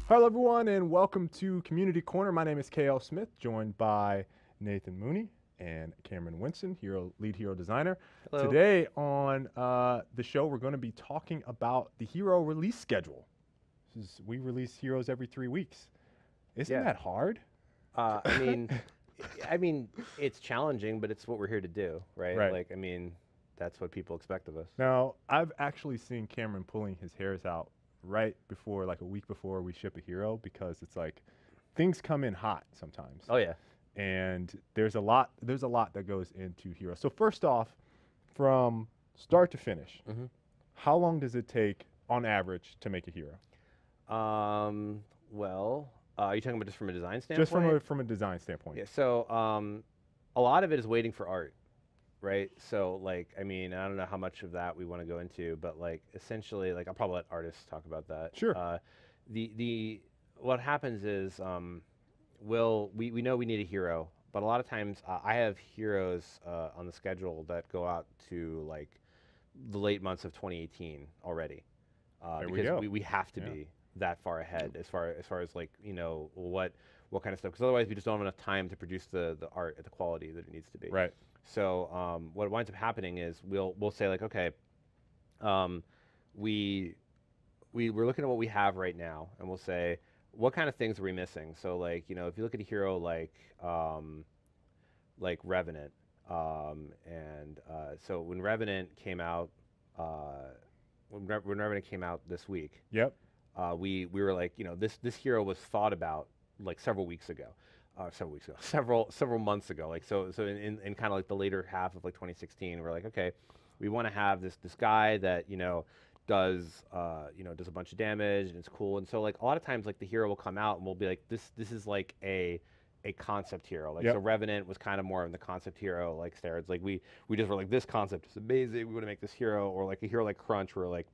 Hello, everyone, and welcome to Community Corner. My name is KL Smith, joined by Nathan Mooney and Cameron Winston, lead hero designer. Hello. Today on the show, we're going to be talking about the hero release schedule. We release heroes every 3 weeks. Isn't that hard? I mean, it's challenging, but it's what we're here to do, right? Right. Like, I mean, that's what people expect of us. Now, I've actually seen Cameron pulling his hairs out right before, like a week before we ship a hero, because it's like things come in hot sometimes. Oh yeah. And there's a lot that goes into heroes. So first off, from start to finish, how long does it take on average to make a hero? Well, are you talking about just from a design standpoint? Just from a design standpoint. Yeah. So, a lot of it is waiting for art, right? So, like, I mean, I don't know how much of that we want to go into, but like, essentially, like, I'll probably let artists talk about that. Sure. What happens is, we know we need a hero, but a lot of times I have heroes on the schedule that go out to like the late months of 2018 already, because we have to be that far ahead as far as like, you know, what kind of stuff, because otherwise we just don't have enough time to produce the art at the quality that it needs to be. Right. So what winds up happening is we'll say like, okay, we're looking at what we have right now, and we'll say, what kind of things are we missing? So like, you know, if you look at a hero like Revenant, so when Revenant came out, when Revenant came out this week, we were like, you know, this hero was thought about like several months ago. Like so in kind of like the later half of like 2016, we're like, okay, we want to have this guy that, you know, does a bunch of damage and it's cool. And so like a lot of times like the hero will come out and we'll be like, this is like a concept hero. Like so Revenant was kind of more of the concept hero like steroids. Like we just were like, this concept is amazing, we want to make this hero. Or like a hero like Crunch, where like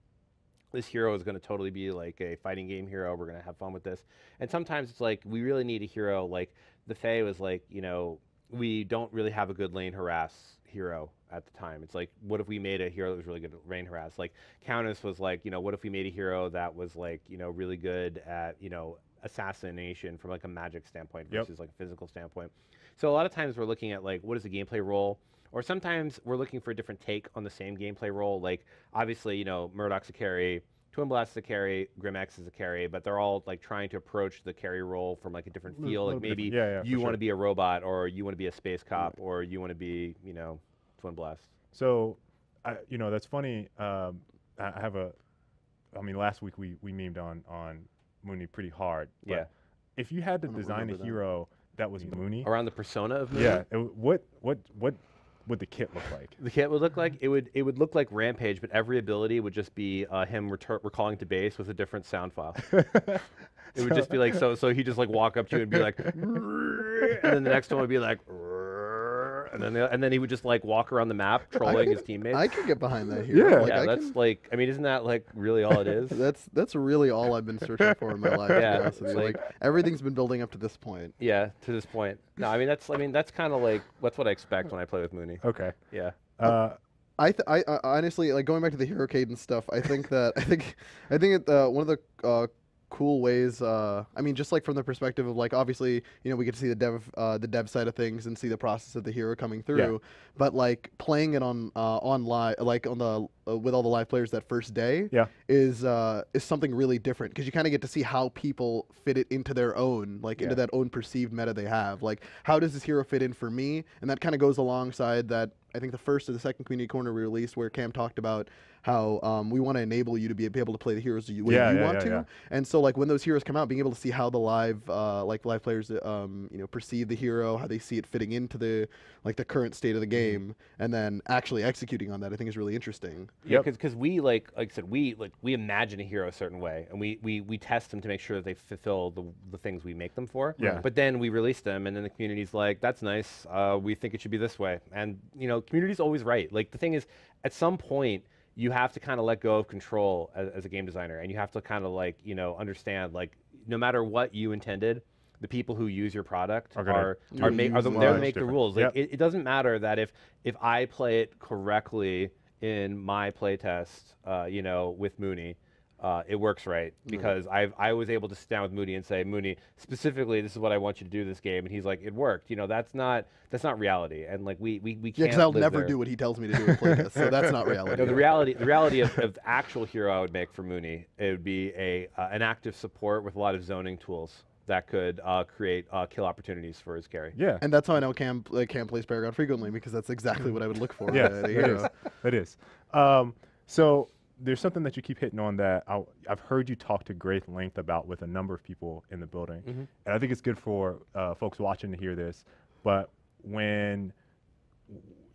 this hero is going to totally be like a fighting game hero, we're going to have fun with this. And sometimes it's like we really need a hero. Like the Fae was like, you know, we don't really have a good lane harass hero at the time. It's like, what if we made a hero that was really good at lane harass? Like Countess was like, you know, what if we made a hero that was like, you know, really good at, you know, assassination from like a magic standpoint versus like a physical standpoint. So a lot of times we're looking at like, what is the gameplay role? Or sometimes we're looking for a different take on the same gameplay role. Like obviously, you know, Murdoc's a carry, Twin Blast is a carry, Grimex is a carry, but they're all like trying to approach the carry role from like a different feel. Like maybe you want to be a robot, or you want to be a space cop, or you want to be, you know, Twin Blast. So, you know, that's funny. I mean, last week we memed on Mooney pretty hard. Yeah. If you had to design a hero that was Mooney around the persona of Mooney, what would the kit look like? The kit would look like it would look like Rampage, but every ability would just be him recalling to base with a different sound file. It would just be like so he just like walk up to you and be like, and then the next one would be like, and then he would just like walk around the map trolling his teammates. I could get behind that hero. Yeah, that's like, I mean, isn't that like really all it is? That's really all I've been searching for in my life. Yeah, it's like everything's been building up to this point. Yeah, to this point. No, I mean that's kind of like that's what I expect when I play with Mooney. Okay. Yeah. I honestly, like, going back to the hero cadence stuff, I think one of the cool ways, I mean, just like from the perspective of like, obviously, you know, we get to see the dev side of things and see the process of the hero coming through, but like playing it on live, like on the with all the live players that first day, is something really different, because you kind of get to see how people fit it into their own, like into that own perceived meta they have. Like, how does this hero fit in for me? And that kind of goes alongside that. I think the first or the second Community Corner we released, where Cam talked about how we want to enable you to be able to play the heroes the way you want to. And so like when those heroes come out, being able to see how the live players you know, perceive the hero, how they see it fitting into the current state of the game, and then actually executing on that, I think is really interesting. Yeah, because we like I said, we imagine a hero a certain way, and we test them to make sure that they fulfill the things we make them for. Yeah. But then we release them, and then the community's like, that's nice. We think it should be this way, and you know, community's always right. Like the thing is, at some point, you have to kind of let go of control as a game designer, and you have to kind of like, you know, understand, like, no matter what you intended, the people who use your product are there to make the rules. Like it doesn't matter that if I play it correctly in my playtest, you know, with Mooney, it works right, because I was able to sit down with Mooney and say, Mooney, specifically, this is what I want you to do this game, and he's like, it worked. You know, that's not reality, and like we can't. Yeah, because I'll live never there. do what he tells me to do in playtest, so that's not reality. No, the reality of the actual hero I would make for Mooney, it would be an active support with a lot of zoning tools that could create kill opportunities for his carry. Yeah. And that's how I know Cam plays Paragon frequently, because that's exactly what I would look for. Yeah, in a that hero. is. That is. So there's something that you keep hitting on that I've heard you talk to great length about with a number of people in the building. Mm-hmm. And I think it's good for folks watching to hear this. But when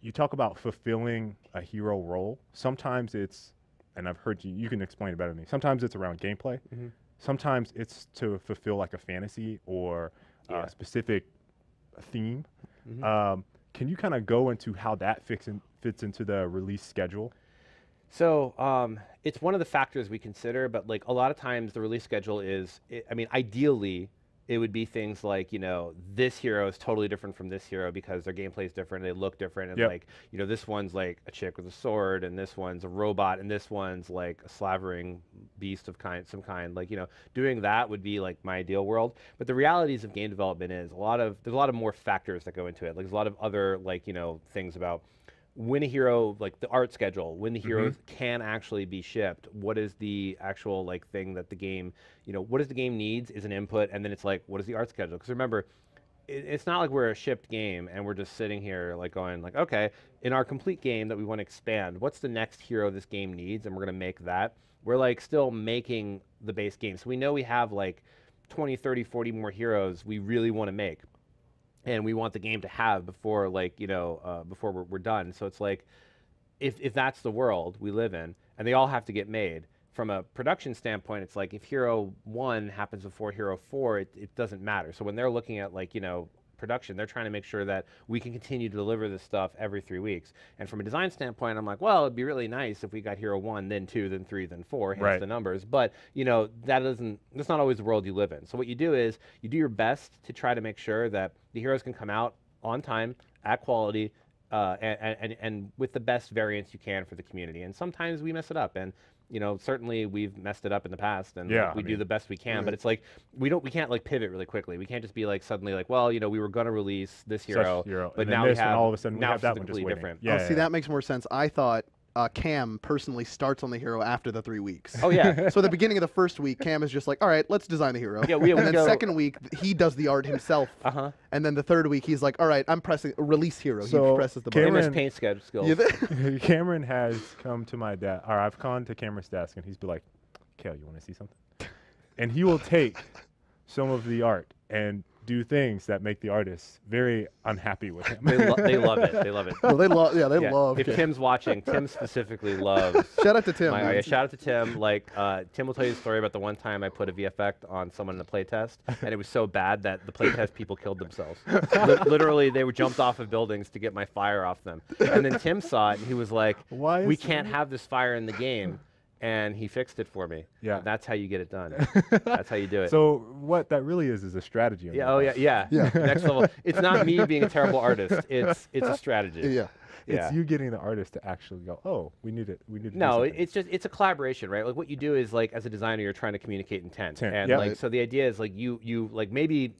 you talk about fulfilling a hero role, sometimes it's, and I've heard you can explain it better than me, sometimes it's around gameplay. Mm-hmm. Sometimes it's to fulfill like a fantasy or a specific theme. Mm-hmm. Can you kind of go into how that fits into the release schedule? So it's one of the factors we consider, but like a lot of times the release schedule is, I mean, ideally it would be things like, you know, this hero is totally different from this hero because their gameplay is different, they look different, and like, you know, this one's like a chick with a sword, and this one's a robot, and this one's like a slavering beast of some kind. Like, you know, doing that would be like my ideal world. But the realities of game development is there's a lot of more factors that go into it. Like there's a lot of other, like, you know, things about when a hero, like the art schedule, when the heroes can actually be shipped, what is the actual like thing that the game, you know, what does the game needs is an input, and then it's like, what is the art schedule? Because remember, it's not like we're a shipped game and we're just sitting here like going like, okay, in our complete game that we want to expand, what's the next hero this game needs, and we're going to make that. We're like still making the base game. So we know we have like 20, 30, 40 more heroes we really want to make, and we want the game to have before, like, you know, before we're done. So it's like, if that's the world we live in, and they all have to get made, from a production standpoint, it's like if Hero 1 happens before Hero 4, it doesn't matter. So when they're looking at, like, you know, production, they're trying to make sure that we can continue to deliver this stuff every 3 weeks. And from a design standpoint, I'm like, well, it'd be really nice if we got Hero 1, then 2, then 3, then 4, hence the numbers. But, you know, that's not always the world you live in. So what you do is you do your best to try to make sure that the heroes can come out on time, at quality, and with the best variants you can for the community. And sometimes we mess it up, and you know, certainly we've messed it up in the past, and we do the best we can. But it's like we can't like pivot really quickly. We can't just be like suddenly like, well, you know, we were gonna release this hero, but now we have all of a sudden we now have that one just completely waiting. different. Yeah, see, that makes more sense. I thought Cam personally starts on the hero after the 3 weeks. Oh yeah. So at the beginning of the first week, Cam is just like, all right, let's design the hero. Yeah, and then second week, he does the art himself. And then the third week, he's like, all right, I'm pressing release hero. So he presses the button. Cameron's paint skills. Cameron has come to my desk, or I've gone to Cameron's desk, and he's been like, Kale, you want to see something? And he will take some of the art and do things that make the artists very unhappy with him. They love it. They love it. Well, they love. If Tim's watching, Tim specifically loves. Shout out to Tim. Shout out to Tim. Like Tim will tell you a story about the one time I put a VFX on someone in a playtest, and it was so bad that the playtest people killed themselves. Literally, they were jumped off of buildings to get my fire off them. And then Tim saw it, and he was like, "We can't have this fire in the game." And he fixed it for me. Yeah, that's how you get it done. That's how you do it. So what that really is a strategy. Yeah. Next level. It's not me being a terrible artist. It's a strategy. Yeah. It's you getting the artist to actually go, oh, we need it. No, it's a collaboration, right? Like what you do is like as a designer, you're trying to communicate intent. And like so the idea is like you like maybe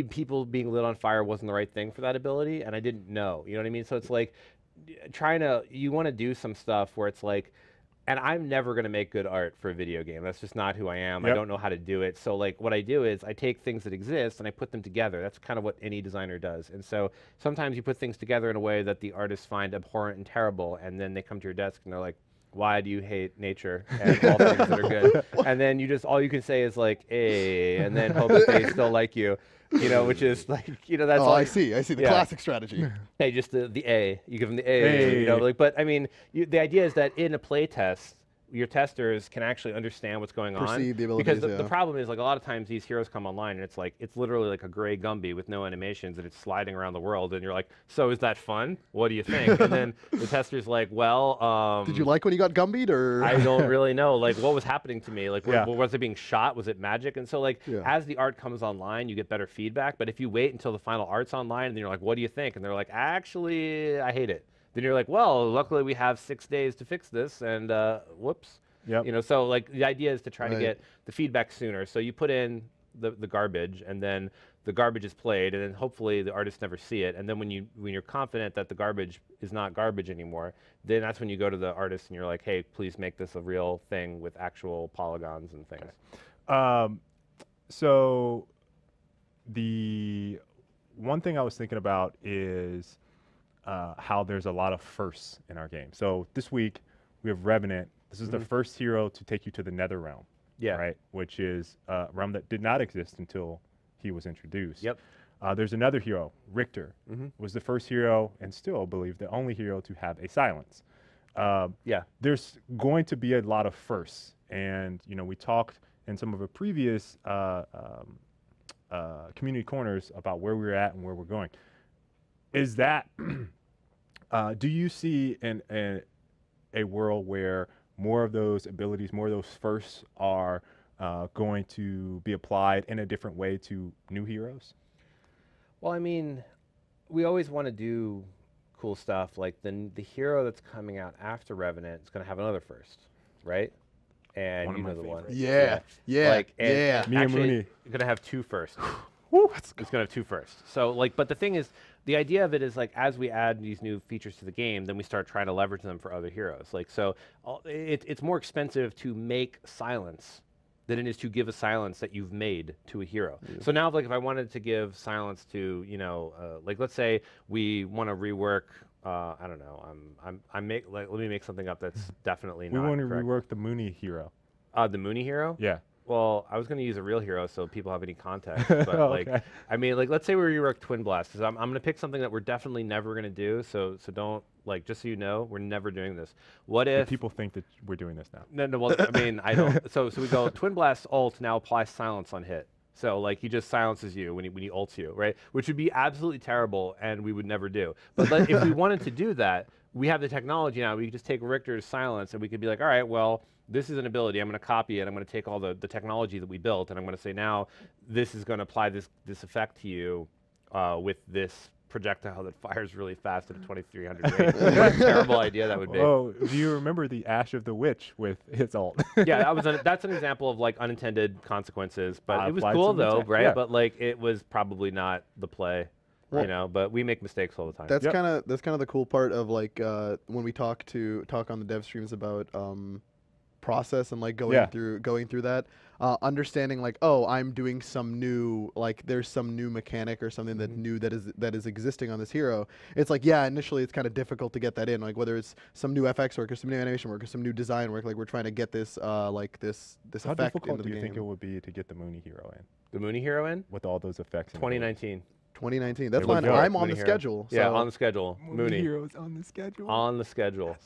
people being lit on fire wasn't the right thing for that ability, and I didn't know. You know what I mean? So it's like you want to do some stuff where it's like. And I'm never going to make good art for a video game. That's just not who I am. I don't know how to do it. So like what I do is I take things that exist and I put them together. That's kind of what any designer does. And so sometimes you put things together in a way that the artists find abhorrent and terrible, and then they come to your desk and they're like, why do you hate nature and all things that are good? And then all you can say is like, and then hope that they still like you. You know, which is like, you know, that's all. I see the classic strategy. Hey, just the A. You give them the A. You know, like, but I mean, the idea is that in a play test, your testers can actually understand what's going on. Perceive the abilities, because the problem is, like, a lot of times these heroes come online and it's literally like a gray Gumby with no animations, and it's sliding around the world, and you're like, so is that fun? What do you think? And then the tester's like, well, did you like when you got Gumbied, or? I don't really know. Like, what was happening to me? Like, was it being shot? Was it magic? And so, like, as the art comes online, you get better feedback. But if you wait until the final art's online, and then you're like, what do you think? And they're like, actually, I hate it. Then you're like, well, luckily we have 6 days to fix this, and whoops. Yep. You know, so like the idea is to try to Right. get the feedback sooner. So you put in the garbage, and then the garbage is played, and then hopefully the artists never see it. And then when you're confident that the garbage is not garbage anymore, then that's when you go to the artist and you're like, hey, please make this a real thing with actual polygons and things. So the one thing I was thinking about is how there's a lot of firsts in our game. So this week we have Revenant. This is the first hero to take you to the Nether Realm. Yeah. Right. Which is a realm that did not exist until he was introduced. Yep. There's another hero, Richter, was the first hero and still, I believe, the only hero to have a silence. Yeah. There's going to be a lot of firsts, and you know, we talked in some of the previous community corners about where we're at and where we're going. Is that do you see in a world where more of those abilities, more of those firsts are going to be applied in a different way to new heroes? Well, I mean, we always want to do cool stuff. Like the hero that's coming out after Revenant is going to have another first, right? And One of you my know the one. Yeah. Like, and Yeah. Me and actually, Mooney. you're going to have two firsts. Woo, It's going to have two firsts. So, like, but the thing is, the idea of it is, like, as we add these new features to the game, then we start trying to leverage them for other heroes. Like, so it's more expensive to make silence than it is to give a silence that you've made to a hero. So now, like, if I wanted to give silence to, you know, like, let's say we want to rework, I don't know, let me make something up that's definitely we not want to correct. rework the Mooney hero. The Mooney hero? Yeah. Well, I was going to use a real hero so people have any context, but like, Okay. I mean, like, let's say we rework Twin Blast, because I'm going to pick something that we're definitely never going to do. So don't, like, just so you know, we're never doing this. What But if people think that we're doing this now? No, well, I mean, I don't. So we go Twin Blast ult now applies silence on hit. So like he just silences you when he ults you, right? Which would be absolutely terrible, and we would never do. But if we wanted to do that, we have the technology now. We could just take Richter's silence, and we could be like, all right, well, this is an ability. I'm going to copy it. I'm going to take all the technology that we built, and I'm going to say now this is going to apply this effect to you with this projectile that fires really fast at a 2300 rate. What a terrible idea that would be. Oh, do you remember the Ash of the Witch with his ult? Yeah, that's an example of like unintended consequences, but it was applied cool some though, attack, right? yeah. But like it was probably not the play, Well, you know. But we make mistakes all the time. That's Yep. kind of the cool part of like when we talk on the dev streams about process and like going through that, understanding like, oh, I'm doing some new, like there's some new mechanic or something that new that is existing on this hero. It's like, yeah, initially it's kind of difficult to get that in, like whether it's some new FX work or some new animation work or some new design work, like we're trying to get this like this How effect difficult into do the you game. think it would be to get the Mooney hero in The Mooney hero in with all those effects? and abilities? 2019. 2019. That's There we fine. go. I'm on Mooney the hero. schedule. Yeah, so on the schedule. Mooney heroes on the schedule. on the schedule.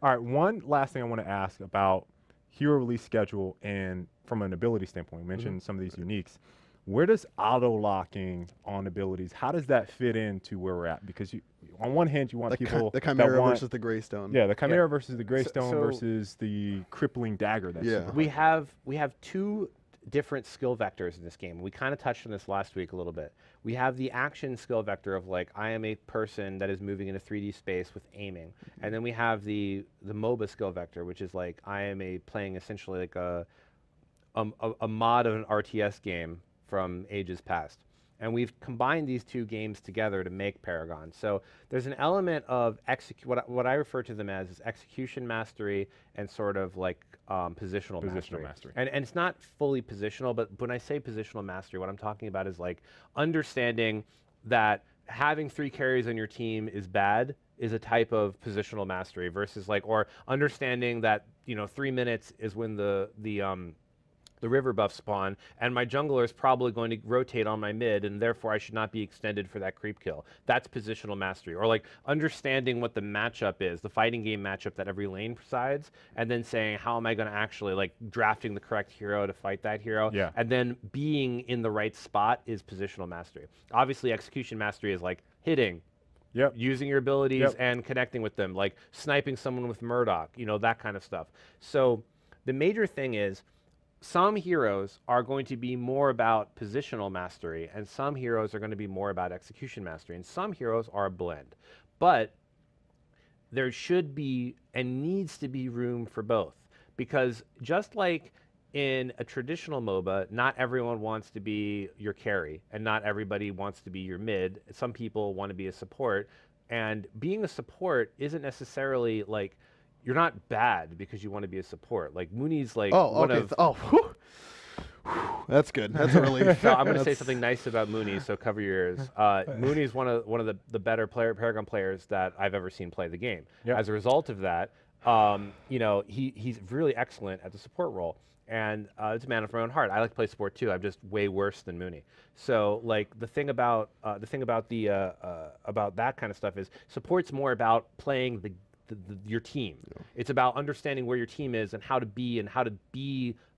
All right, one last thing I want to ask about hero release schedule and from an ability standpoint. We mentioned some of these uniques. Where does auto-locking on abilities, how does that fit into where we're at? Because on one hand, you want people the that Chimera want, versus the Greystone. Yeah, the Chimera versus the Greystone so- versus the crippling dagger. That's Yeah. super We hard. have two different skill vectors in this game. We kind of touched on this last week a little bit. We have the action skill vector of like I am a person that is moving in a 3D space with aiming, and then we have the MOBA skill vector, which is like I am playing essentially like a mod of an RTS game from ages past. And we've combined these two games together to make Paragon. So there's an element of what I refer to them as is execution mastery and sort of like positional mastery. And it's not fully positional, but when I say positional mastery, what I'm talking about is like understanding that having 3 carries on your team is bad is a type of positional mastery versus like, or understanding that, you know, 3 minutes is when the river buffs spawn, and my jungler is probably going to rotate on my mid, and therefore I should not be extended for that creep kill. That's positional mastery. Or like understanding what the matchup is, the fighting game matchup that every lane presides, and then saying, how am I going to actually, like drafting the correct hero to fight that hero, Yeah. and then being in the right spot is positional mastery. Obviously, execution mastery is like hitting, Yep. using your abilities Yep. and connecting with them, like sniping someone with Murdoch, you know, that kind of stuff. So the major thing is, some heroes are going to be more about positional mastery, and some heroes are going to be more about execution mastery, and some heroes are a blend. But there should be and needs to be room for both, because just like in a traditional MOBA, not everyone wants to be your carry, and not everybody wants to be your mid. Some people want to be a support, and being a support isn't necessarily like you're not bad because you want to be a support. Like Mooney's like one of whew. That's good. That's a relief. So I'm going to say something nice about Mooney, so cover your ears. Mooney's one of the better Paragon players that I've ever seen play the game. Yep. As a result of that, you know, he's really excellent at the support role. And it's a man of my own heart. I like to play support too. I'm just way worse than Mooney. So like the thing about about that kind of stuff is support's more about playing your team. Yeah. It's about understanding where your team is and how to be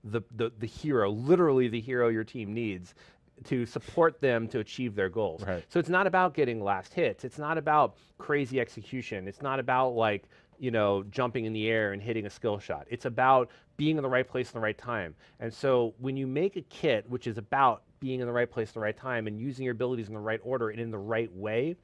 the hero, literally the hero your team needs to support them to achieve their goals. Right. So it's not about getting last hits. It's not about crazy execution. It's not about like, you know, jumping in the air and hitting a skill shot. It's about being in the right place in the right time. And so when you make a kit which is about being in the right place in the right time and using your abilities in the right order and in the right way,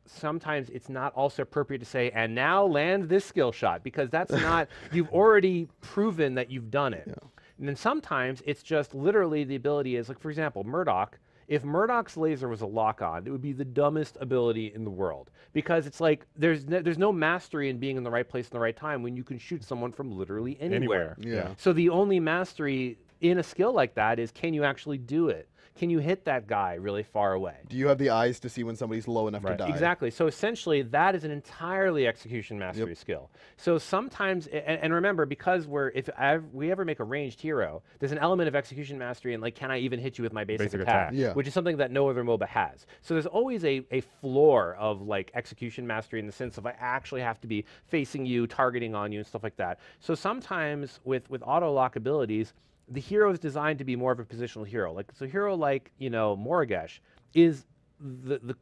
sometimes it's not also appropriate to say, and now land this skill shot, because that's not, you've already proven that you've done it. Yeah. And then sometimes it's just literally the ability is, like for example, Murdoch. If Murdoch's laser was a lock-on, it would be the dumbest ability in the world, because it's like there's no mastery in being in the right place in the right time when you can shoot someone from literally anywhere. Yeah. So the only mastery in a skill like that is, can you actually do it? Can you hit that guy really far away? Do you have the eyes to see when somebody's low enough to die? Exactly. So essentially, that is an entirely execution mastery skill. So sometimes, and remember, because we ever make a ranged hero, there's an element of execution mastery and like, can I even hit you with my basic attack? Yeah. Which is something that no other MOBA has. So there's always a floor of like execution mastery in the sense of I actually have to be facing you, targeting on you, and stuff like that. So sometimes with auto lock abilities, the hero is designed to be more of a positional hero. Like, so a hero like, you know, Moragesh is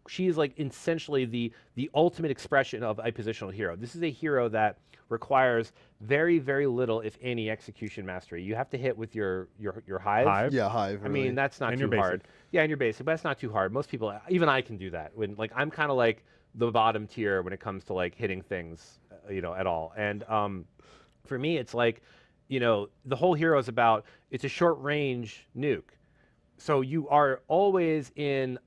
she's like essentially the ultimate expression of a positional hero. This is a hero that requires very, very little, if any, execution mastery. You have to hit with your hive. Yeah, hive. I mean, that's not too hard. Yeah, and you're basic, but that's not too hard. Most people, even I can do that. When like I'm kind of like the bottom tier when it comes to like hitting things, you know, at all. And for me, it's like, you know, the whole hero is about, it's a short range nuke. So you are always in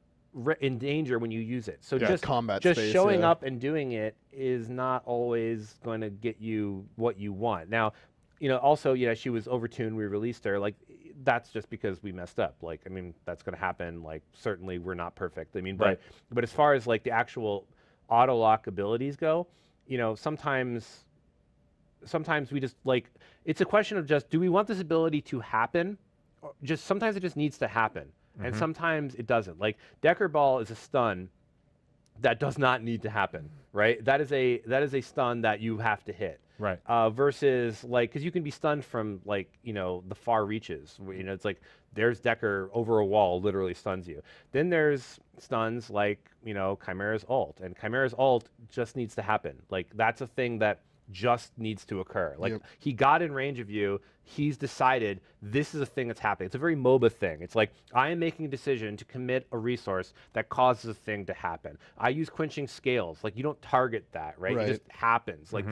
danger when you use it. So just combat just space, showing up and doing it is not always going to get you what you want. Now, you know, also, yeah, she was overtuned. We released her. Like, that's just because we messed up. Like, I mean, that's going to happen. Like, certainly we're not perfect. I mean, but as far as like the actual auto lock abilities go, you know, sometimes we just like, it's a question of just, do we want this ability to happen? Or just sometimes it just needs to happen. And sometimes it doesn't. Like Decker Ball is a stun that does not need to happen, right? That is a stun that you have to hit. Right. Versus like, because you can be stunned from like, you know, the far reaches. You know, it's like there's Decker over a wall, literally stuns you. Then there's stuns like, you know, Chimera's ult, and Chimera's ult just needs to happen. Like that's a thing that just needs to occur. Like he got in range of you, he's decided this is a thing that's happening. It's a very MOBA thing. It's like, I am making a decision to commit a resource that causes a thing to happen. I use quenching scales. Like you don't target that, right? It just happens. Like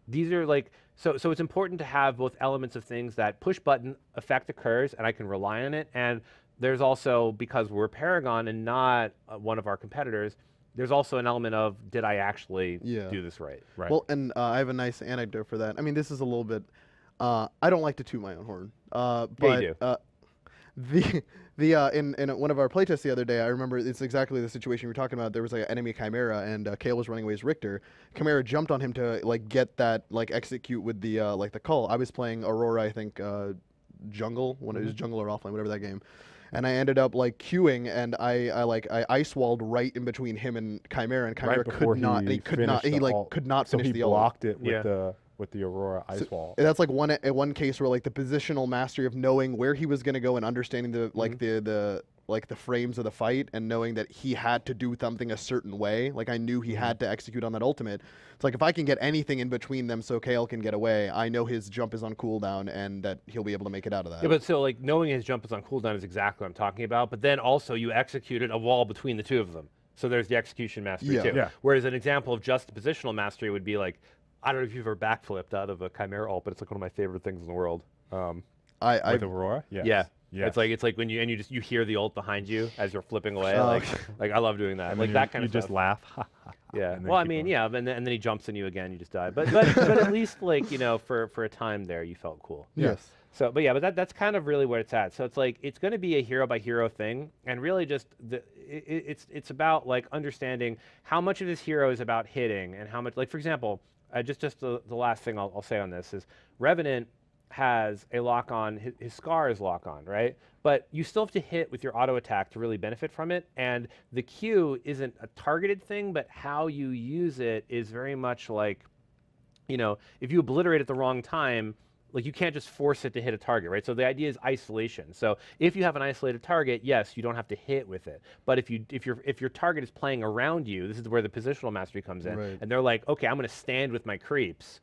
these are like, so it's important to have both elements of things that push button effect occurs and I can rely on it. And there's also, because we're Paragon and not one of our competitors, there's also an element of, did I actually do this right? Right. Well, and I have a nice anecdote for that. I mean, this is a little bit, I don't like to toot my own horn. But you do. In one of our playtests the other day, I remember it's exactly the situation you were talking about. There was like an enemy Chimera, and Kale was running away as Richter. Chimera jumped on him to like get that like execute with the like the call. I was playing Aurora, I think, jungle, when it was jungle or offline, whatever that game. And I ended up like queuing, and I ice walled right in between him and Chimera, and Chimera could not finish the ult. He blocked it with the Aurora ice wall. That's like one case where like the positional mastery of knowing where he was going to go and understanding the like the frames of the fight and knowing that he had to do something a certain way. Like I knew he had to execute on that ultimate. It's like if I can get anything in between them so Kale can get away, I know his jump is on cooldown and that he'll be able to make it out of that. Yeah, but so like knowing his jump is on cooldown is exactly what I'm talking about. But then also you executed a wall between the two of them. So there's the execution mastery too. Yeah. Whereas an example of just positional mastery would be like, I don't know if you've ever backflipped out of a Chimera ult, but it's like one of my favorite things in the world. With Aurora? Yes. Yeah. Yes. It's like when you hear the ult behind you as you're flipping away. Oh, Like, okay. like I love doing that. And like then that kind you of just stuff. laugh. Yeah. and then Well, I keep mean, going. yeah, and then he jumps on you again, you just die. But at least like for a time there, you felt cool. Yes. So, but yeah, but that's kind of really where it's at. So it's like it's going to be a hero by hero thing, and really just it's about like understanding how much of this hero is about hitting and how much. Like for example, just the last thing I'll say on this is Revenant has a lock on. His Scar is lock on, right? But you still have to hit with your auto attack to really benefit from it. And the Q isn't a targeted thing, but how you use it is very much like, if you obliterate at the wrong time. Like you can't just force it to hit a target, right? So the idea is isolation. So if you have an isolated target, yes, you don't have to hit with it. But if your target is playing around you, this is where the positional mastery comes in, Right. and they're like, okay, I'm going to stand with my creeps.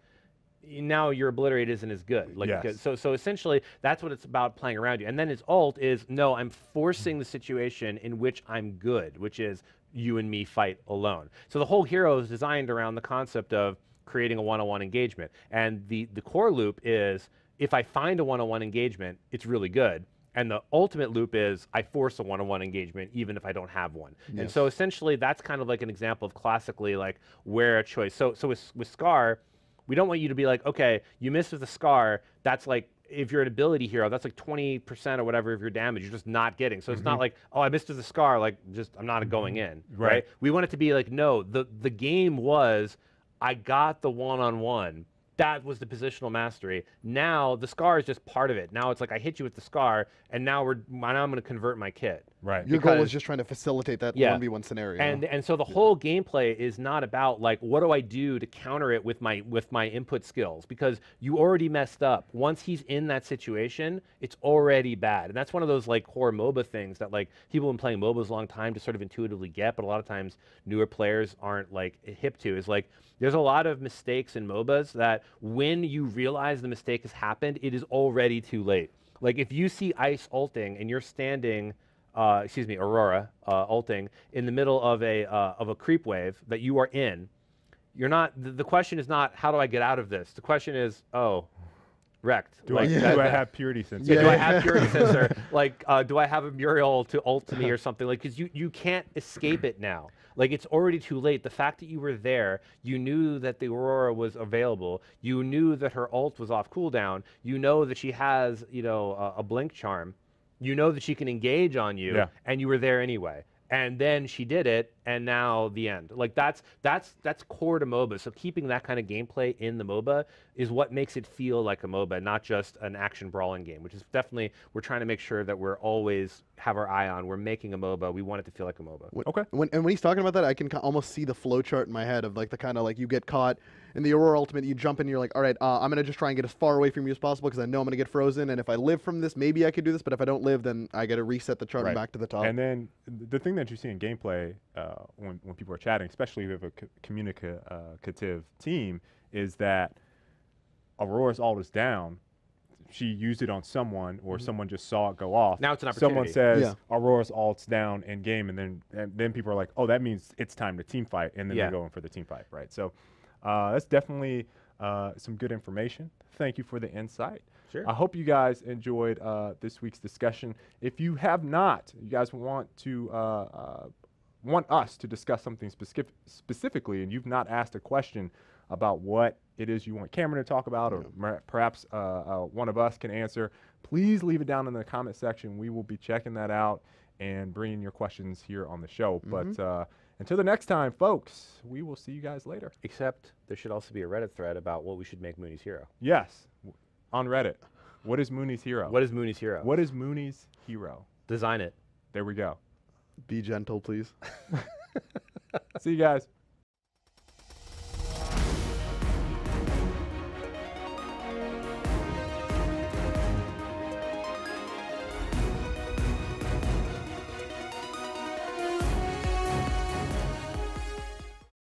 Now your obliterate isn't as good. Like Yes. so essentially that's what it's about, playing around you. And then his ult is no, I'm forcing the situation in which I'm good, which is you and me fight alone. So the whole hero is designed around the concept of creating a one-on-one engagement. And the core loop is if I find a one-on-one engagement, it's really good. And the ultimate loop is I force a one-on-one engagement even if I don't have one. Yes. And so essentially that's kind of like an example of classically like where a choice. So with Scar, we don't want you to be like, okay, you missed with the Scar, that's like, if you're an ability hero, that's like 20% or whatever of your damage you're just not getting. So it's not like, oh, I missed with the Scar, like just I'm not going in, right? We want it to be like, no, the game was I got the one-on-one. That was the positional mastery. Now the Scar is just part of it. Now it's like I hit you with the Scar, and now I'm going to convert my kit. Right. Your goal is just trying to facilitate that Yeah. 1v1 scenario. And so the whole gameplay is not about like what do I do to counter it with my input skills, because you already messed up. Once he's in that situation, it's already bad. And that's one of those like core MOBA things that like people have been playing MOBAs a long time to sort of intuitively get, but a lot of times newer players aren't like hip to, is like there's a lot of mistakes in MOBAs that when you realize the mistake has happened, it is already too late. Like if you see Ice ulting and you're standing Aurora ulting in the middle of a creep wave that you are in, you're not. The question is not how do I get out of this. The question is, oh, wrecked. Do Like, I have purity sensor? Yeah, do I have purity sensor? Like, do I have a Muriel to ult to me or something? Like, because you can't escape it now. Like, it's already too late. The fact that you were there, you knew that the Aurora was available. You knew that her ult was off cooldown. You know that she has, a blink charm. You know that she can engage on you, and you were there anyway. And then she did it, and now the end. Like that's core to MOBA. So keeping that kind of gameplay in the MOBA is what makes it feel like a MOBA, not just an action brawling game, which is definitely, we're trying to make sure that we're always have our eye on. We're making a MOBA. We want it to feel like a MOBA. Okay. When he's talking about that, I can almost see the flow chart in my head of like the kind of like you get caught in the Aurora Ultimate, you jump in, you're like, all right, I'm going to just try and get as far away from you as possible because I know I'm going to get frozen. And if I live from this, maybe I could do this. But if I don't live, then I got to reset the chart and back to the top. And then the thing that you see in gameplay when people are chatting, especially with a communicative team, is that Aurora's ult is down. She used it on someone, or someone just saw it go off. Now it's an opportunity. Someone says Aurora's ult's down in game, and then people are like, oh, that means it's time to team fight, and then they're going for the team fight, right? So that's definitely some good information. Thank you for the insight. Sure. I hope you guys enjoyed this week's discussion. If you have not, you guys want us to discuss something specifically, and you've not asked a question about what it is you want Cameron to talk about, or perhaps one of us can answer, please leave it down in the comment section. We will be checking that out and bringing your questions here on the show. But until the next time, folks, we will see you guys later. Except there should also be a Reddit thread about what we should make Mooney's hero. Yes, on Reddit. What is Mooney's hero? What is Mooney's hero? What is Mooney's hero? Design it. There we go. Be gentle, please. See you guys.